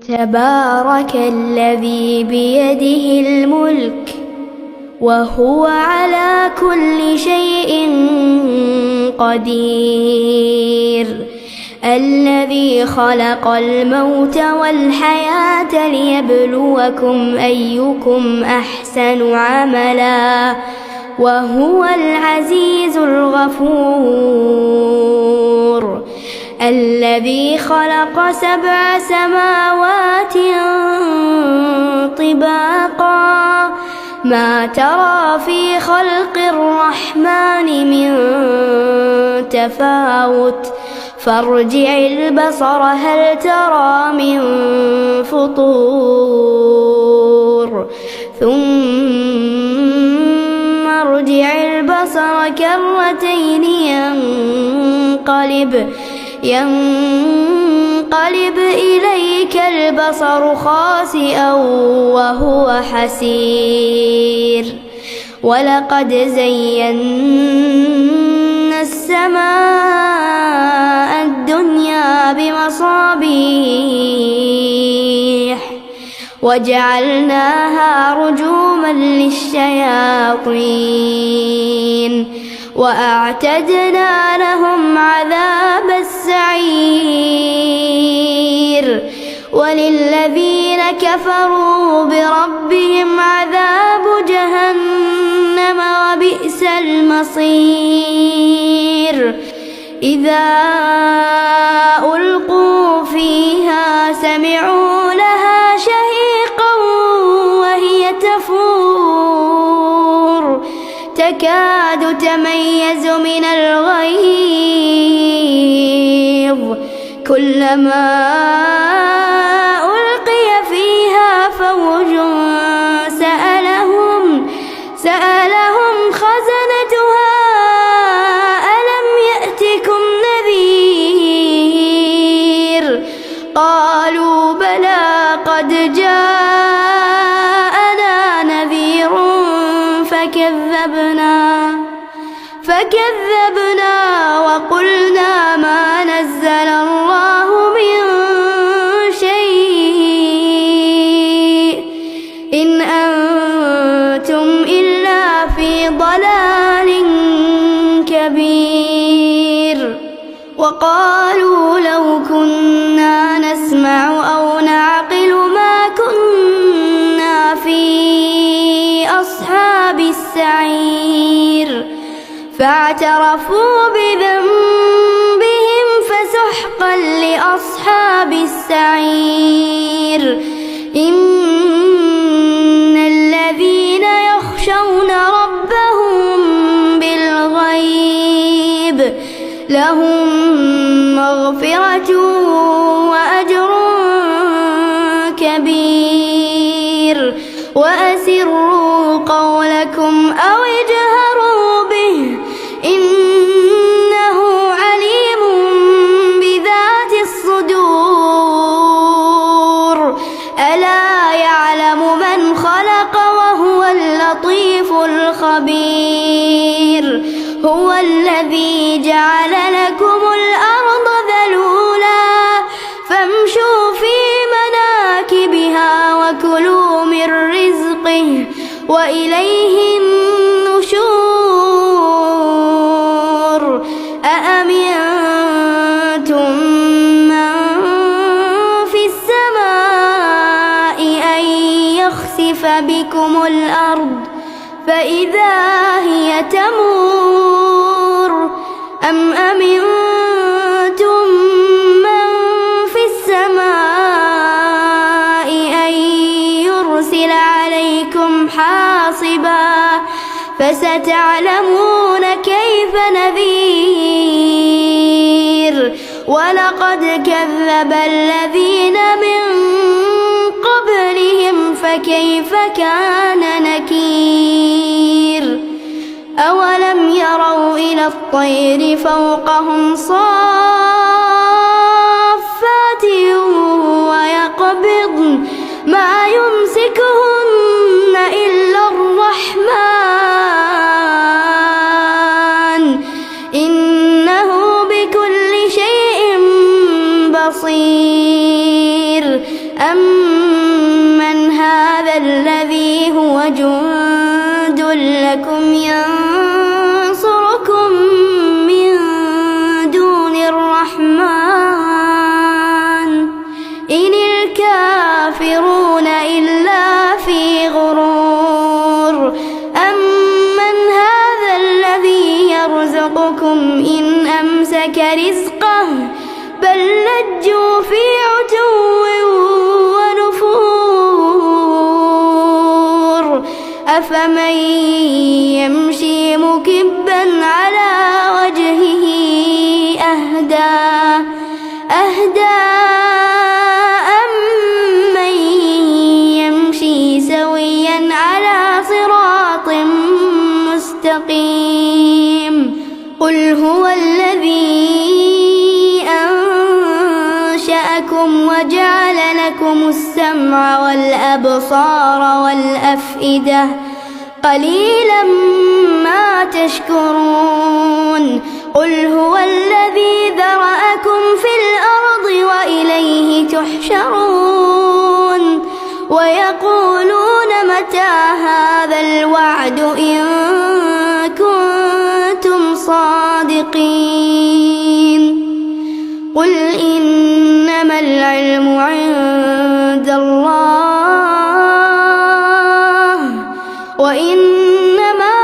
تبارك الذي بيده الملك وهو على كل شيء قدير، الذي خلق الموت والحياة ليبلوكم أيكم أحسن عملا وهو العزيز الغفور، الذي خلق 7 سماوات طباقا ما ترى في خلق الرحمن من تفاوت فارجع البصر هل ترى من فطور ثم ارجع البصر كرتين ينقلب إليك البصر خاسئا وهو حسير، ولقد زينا السماء الدنيا بمصابيح وجعلناها رجوما للشياطين وأعتدنا لهم عذاب السعير، وللذين كفروا بربهم عذاب جهنم وبئس المصير، إذا ألقوا فيها سمعوا لها شهيقا وهي تفور تكاد تميز من الغيظ، كلما ألقي فيها فوج سألهم خزنتها ألم يأتكم نذير، قالوا بلى قد جاءنا نذير فكذبنا وقلنا ما نزل الله من شيء إن أنتم إلا في ضلال كبير، وقالوا لو كنا نسمع أو نعقل ما كنا في أصحاب السعير، فاعترفوا بذنبهم فسحقا لأصحاب السعير، إن الذين يخشون ربهم بالغيب لهم مغفرة وأجر كبير، وأسروا قولكم أو اجهروا به إنه عليم بذات الصدور، ألا يعلم من خلق وهو اللطيف الخبير، هو الذي جعل لكم الأرض ذلولا فامشوا في مناكبها وكلوا من رزقه وإليه النشور، أأمنتم من في السماء أن يخسف بكم الأرض فإذا هي تمور، أم أمنتم من في السماء أن يرسل عليكم حاصبا فستعلمون كيف نذير، ولقد كذب الذين من قبلهم فكيف كان نكير، أولم يروا إلى الطير فوقهم صافات ويقبضن ما يمسكهن إلا الرحمن إنه بكل شيء بصير، أمن هذا الذي هو جند لكم ينصركم من دون الرحمن إن الكافرون إلا في غرور أمن هذا الذي يرزقكم إن أمسك رزقه بل لجوا في عتو ونفور أفمن يمشي مكبا على وجهه أهدى أمن يمشي سويا على صراط مستقيم قل هو الذي وجعل لكم السمع والأبصار والأفئدة قليلا ما تشكرون قل هو الذي ذرأكم في الأرض وإليه تحشرون ويقولون متى هذا الوعد إن كنتم صادقين قل إنما العلم عند الله وإنما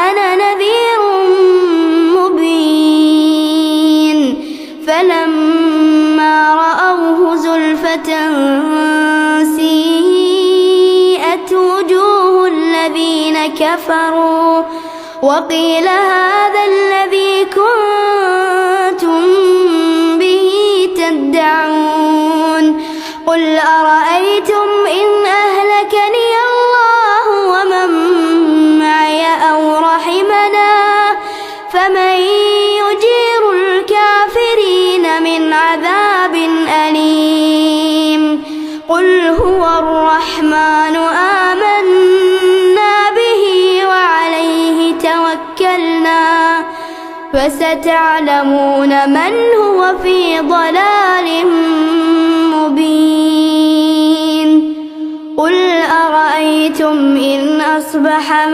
أنا نذير مبين فلما رأوه زلفة سيئت وجوه الذين كفروا وقيل هذا الذي كنتم به تدعون قل أرأيتم إن أهلكني الله ومن معي أو رحمنا فمن يجير الكافرين من عذاب أليم قل هو الرحمن آمنا به وعليه توكلنا فستعلمون من هو في ضلال مبين قل أرأيتم إن أصبح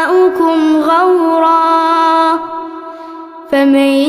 ماؤكم غورا فمن